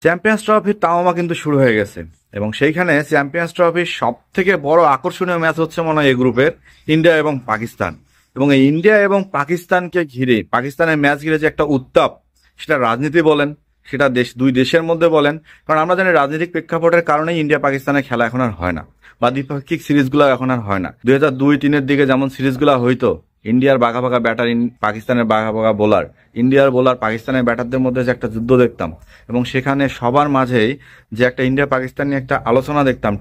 Champions ট্রফির তামামা কিন্তু শুরু হয়ে গেছে এবং সেইখানে চ্যাম্পিয়ন্স ট্রফির সব থেকে বড় আকর্ষণীয় ম্যাচ হচ্ছে মনে হয় এই গ্রুপের ইন্ডিয়া এবং পাকিস্তান। এবং এই ইন্ডিয়া এবং পাকিস্তানকে ঘিরে, পাকিস্তানের ম্যাচ ঘিরে যে একটা উত্তাপ, সেটা রাজনীতি বলেন, সেটা দুই দেশের মধ্যে বলেন, কারণ আমরা জানি রাজনৈতিক প্রেক্ষাপটের কারণেই ইন্ডিয়া পাকিস্তানের খেলা এখন আর হয় না, বা দ্বিপাক্ষিক সিরিজগুলো এখন আর হয় না। 2002-3-এর দিকে যেমন সিরিজগুলো হইতো, ইন্ডিয়ার বাঘা বাঘা ব্যাটার, পাকিস্তানের বাঘা বাঘা বোলার, ইন্ডিয়ার বোলার পাকিস্তানের ব্যাটারদের মধ্যে যে একটা যুদ্ধ দেখতাম, এবং সেখানে সবার মাঝেই যে একটা ইন্ডিয়া পাকিস্তান নিয়ে একটা আলোচনা দেখতাম,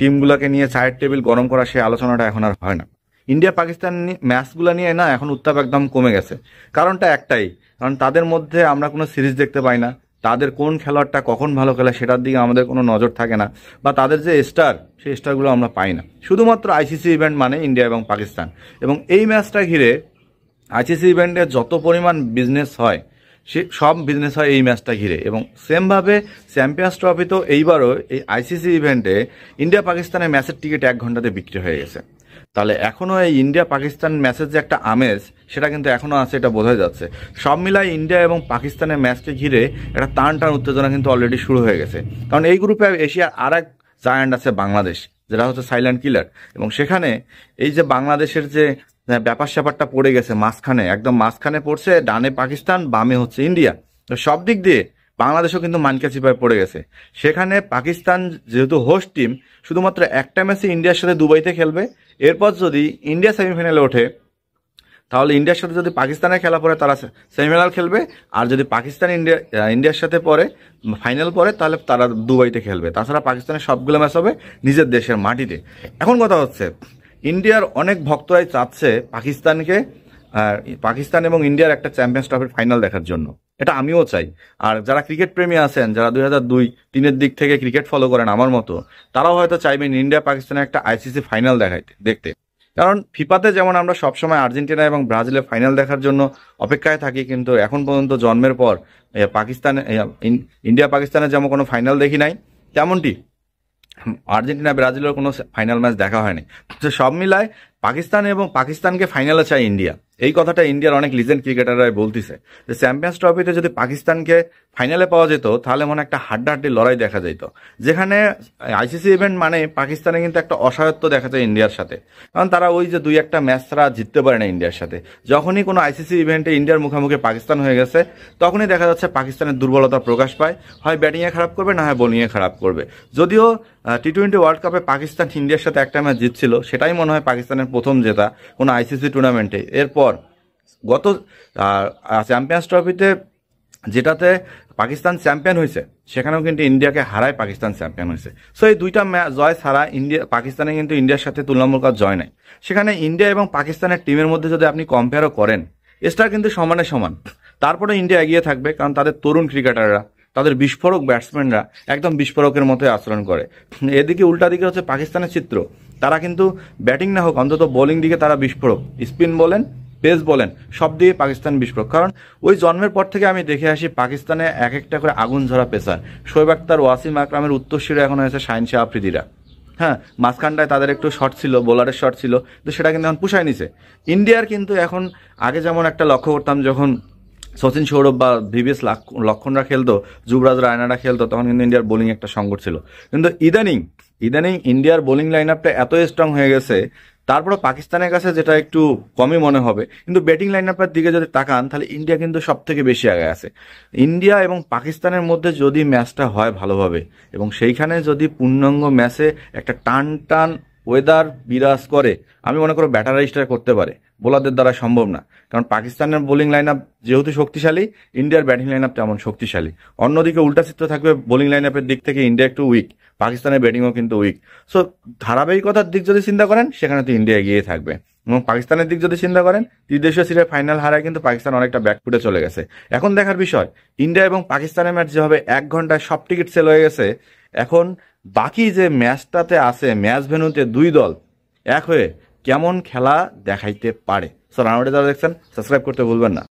টিমগুলোকে নিয়ে চায়ের টেবিল গরম করা, সেই আলোচনাটা এখন আর হয় না। ইন্ডিয়া পাকিস্তান ম্যাচগুলো নিয়ে না এখন উত্তাপ একদম কমে গেছে। কারণটা একটাই, কারণ তাদের মধ্যে আমরা কোনো সিরিজ দেখতে পাই না, তাদের কোন খেলোয়াড়টা কখন ভালো খেলে সেটার দিকে আমাদের কোনো নজর থাকে না, বা তাদের যে স্টার, সেই স্টারগুলো আমরা পাই না। শুধুমাত্র আইসিসি ইভেন্ট মানে ইন্ডিয়া এবং পাকিস্তান, এবং এই ম্যাচটা ঘিরে আইসিসি ইভেন্টে যত পরিমাণ বিজনেস হয়, সে সব বিজনেস হয় এই ম্যাচটা ঘিরে। এবং সেমভাবে চ্যাম্পিয়ন্স ট্রফিতেও এইবারও এই আইসিসি ইভেন্টে ইন্ডিয়া পাকিস্তানের ম্যাচের টিকিট 1 ঘন্টাতে বিক্রি হয়ে গেছে। তাহলে এখনও এই ইন্ডিয়া পাকিস্তান ম্যাচের যে একটা আমেজ, সেটা কিন্তু এখনও আছে, এটা বোঝা যাচ্ছে। সব মিলাই ইন্ডিয়া এবং পাকিস্তানের ম্যাচকে ঘিরে একটা টান উত্তেজনা কিন্তু অলরেডি শুরু হয়ে গেছে। কারণ এই গ্রুপে এশিয়ার আর এক জায়ান্ট আছে বাংলাদেশ, যেটা হচ্ছে সাইলেন্ট কিলার। এবং সেখানে এই যে বাংলাদেশের যে ব্যাপার স্যাপারটা পড়ে গেছে মাঝখানে, একদম মাঝখানে পড়ছে, ডানে পাকিস্তান, বামে হচ্ছে ইন্ডিয়া, তো সব দিক দিয়ে বাংলাদেশও কিন্তু মানকা চিপায় পড়ে গেছে। সেখানে পাকিস্তান যেহেতু হোস্ট টিম, শুধুমাত্র একটা ম্যাচে ইন্ডিয়ার সাথে দুবাইতে খেলবে। এরপর যদি ইন্ডিয়া সেমিফাইনালে ওঠে, তাহলে ইন্ডিয়ার সাথে যদি পাকিস্তানের খেলা পড়ে, তারা সেমিফাইনাল খেলবে। আর যদি পাকিস্তান ইন্ডিয়ার সাথে পড়ে, ফাইনাল পড়ে, তাহলে তারা দুবাইতে খেলবে। তাছাড়া পাকিস্তানের সবগুলো ম্যাচ হবে নিজের দেশের মাটিতে। এখন কথা হচ্ছে, ইন্ডিয়ার অনেক ভক্তরাই চাচ্ছে পাকিস্তান এবং ইন্ডিয়ার একটা চ্যাম্পিয়ন্স ট্রফির ফাইনাল দেখার জন্য। এটা আমিও চাই। আর যারা ক্রিকেট প্রেমী আছেন, যারা 2002-3-এর দিক থেকে ক্রিকেট ফলো করেন আমার মতো, তারাও হয়তো চাইবেন ইন্ডিয়া পাকিস্তানের একটা আইসিসি ফাইনাল দেখতে। কারণ ফিফাতে যেমন আমরা সবসময় আর্জেন্টিনা এবং ব্রাজিলের ফাইনাল দেখার জন্য অপেক্ষায় থাকি, কিন্তু এখন পর্যন্ত জন্মের পর ইন্ডিয়া পাকিস্তানের যেমন কোনো ফাইনাল দেখি নাই, তেমনটি আর্জেন্টিনা ব্রাজিলের কোনো ফাইনাল ম্যাচ দেখা হয়নি। তো সব মিলায় পাকিস্তান এবং পাকিস্তানকে ফাইনালে চাই ইন্ডিয়া। এই কথাটা ইন্ডিয়ার অনেক লিজেন্ড ক্রিকেটাররাই বলতেছে, যে চ্যাম্পিয়ন্স ট্রফিতে যদি পাকিস্তানকে ফাইনালে পাওয়া যেত, তাহলে মনে একটা হাড্ডাহাড্ডি লড়াই দেখা যেত। যেখানে আইসিসি ইভেন্ট মানে পাকিস্তানে কিন্তু একটা অসহায়ত্ব দেখা যায় ইন্ডিয়ার সাথে, কারণ তারা ওই যে 2-1 ম্যাচ ছাড়া জিততে পারে না ইন্ডিয়ার সাথে। যখনই কোনো আইসিসি ইভেন্টে ইন্ডিয়ার মুখোমুখি পাকিস্তান হয়ে গেছে, তখনই দেখা যাচ্ছে পাকিস্তানের দুর্বলতা প্রকাশ পায়, হয় ব্যাটিংয়ে খারাপ করবে, না হয় বোলিংয়ে খারাপ করবে। যদিও টি-20 ওয়ার্ল্ড কাপে পাকিস্তান ইন্ডিয়ার সাথে একটা ম্যাচ জিতছিল, সেটাই মনে হয় পাকিস্তানের প্রথম জেতা কোনো আইসিসি টুর্নামেন্টে। এরপর গত চ্যাম্পিয়ন্স ট্রফিতে যেটাতে পাকিস্তান চ্যাম্পিয়ন হয়েছে, সেখানেও কিন্তু ইন্ডিয়াকে হারায় পাকিস্তান চ্যাম্পিয়ন হয়েছে। সো এই দুইটা জয় ছাড়া পাকিস্তানে কিন্তু ইন্ডিয়ার সাথে তুলনামূলক জয় নাই। সেখানে ইন্ডিয়া এবং পাকিস্তানের টিমের মধ্যে যদি আপনি কম্পেয়ারও করেন, স্টার কিন্তু সমানে সমান। তারপরে ইন্ডিয়া এগিয়ে থাকবে, কারণ তাদের তরুণ ক্রিকেটাররা, তাদের বিস্ফোরক ব্যাটসম্যানরা একদম বিস্ফোরকের মতো আচরণ করে। এদিকে উল্টা দিকে হচ্ছে পাকিস্তানের চিত্র, তারা কিন্তু ব্যাটিং না হোক, অন্তত বোলিং দিকে তারা বিস্ফোরক। স্পিন বলেন, পেস বলেন, সব দিয়ে পাকিস্তান বিস্ফোরক। কারণ ওই জন্মের পর থেকে আমি দেখে আসি পাকিস্তানে এক একটা করে আগুন ঝরা পেসার। শোয়েব আখতার, ওয়াসিম আকরামের উত্তরসূরি এখন হয়েছে শাহিন শাহ আফ্রিদিরা। হ্যাঁ, মাঝখানটায় তাদের একটু শর্ট ছিল, বোলারের শর্ট ছিল, তো সেটা কিন্তু এখন পুষায় নিছে। ইন্ডিয়ার কিন্তু এখন, আগে যেমন একটা লক্ষ্য করতাম, যখন সচিন সৌরভ বা ভিভিএস লক্ষণরা খেলতো, যুবরাজ রায়নারা খেলতো, তখন কিন্তু ইন্ডিয়ার বোলিং একটা সংকট ছিল। কিন্তু ইদানিং ইন্ডিয়ার বোলিং লাইন আপটা এত স্ট্রং হয়ে গেছে, তারপরে পাকিস্তানের কাছে যেটা একটু কমই মনে হবে, কিন্তু ব্যাটিং লাইন আপের দিকে যদি তাকান, তাহলে ইন্ডিয়া কিন্তু সব থেকে বেশি আগে আছে। ইন্ডিয়া এবং পাকিস্তানের মধ্যে যদি ম্যাচটা হয় ভালোভাবে, এবং সেইখানে যদি পূর্ণাঙ্গ ম্যাচে একটা টান ওয়েদার বিরাজ করে, আমি মনে করো ব্যাটাররা স্টার করতে পারে, বোলারদের দ্বারা সম্ভব না। কারণ পাকিস্তানের বোলিং লাইন আপ যেহেতু শক্তিশালী, ইন্ডিয়ার ব্যাটিং লাইন আপ তেমন শক্তিশালী। অন্যদিকে উল্টা চিত্র থাকবে, বোলিং লাইন আপের দিক থেকে ইন্ডিয়া একটু উইক, পাকিস্তানের ব্যাটিংও কিন্তু উইক। সো ধারাবাহিকতার দিক যদি চিন্তা করেন, সেখানে তো ইন্ডিয়া এগিয়ে থাকবে। এবং পাকিস্তানের দিক যদি চিন্তা করেন, ত্রিদেশীয় সিরিজের ফাইনাল হারায় কিন্তু পাকিস্তান অনেকটা ব্যাকফুটে চলে গেছে। এখন দেখার বিষয়, ইন্ডিয়া এবং পাকিস্তানের ম্যাচ যেভাবে 1 ঘন্টায় সব টিকিট সেল হয়ে গেছে, এখন বাকি যে ম্যাচটাতে আছে, ম্যাচ ভেন্যুতে 2 দল এক হয়ে কেমন খেলা দেখাইতে পারে। সো রানাউটে যারা দেখছেন, সাবস্ক্রাইব করতে ভুলবেন না।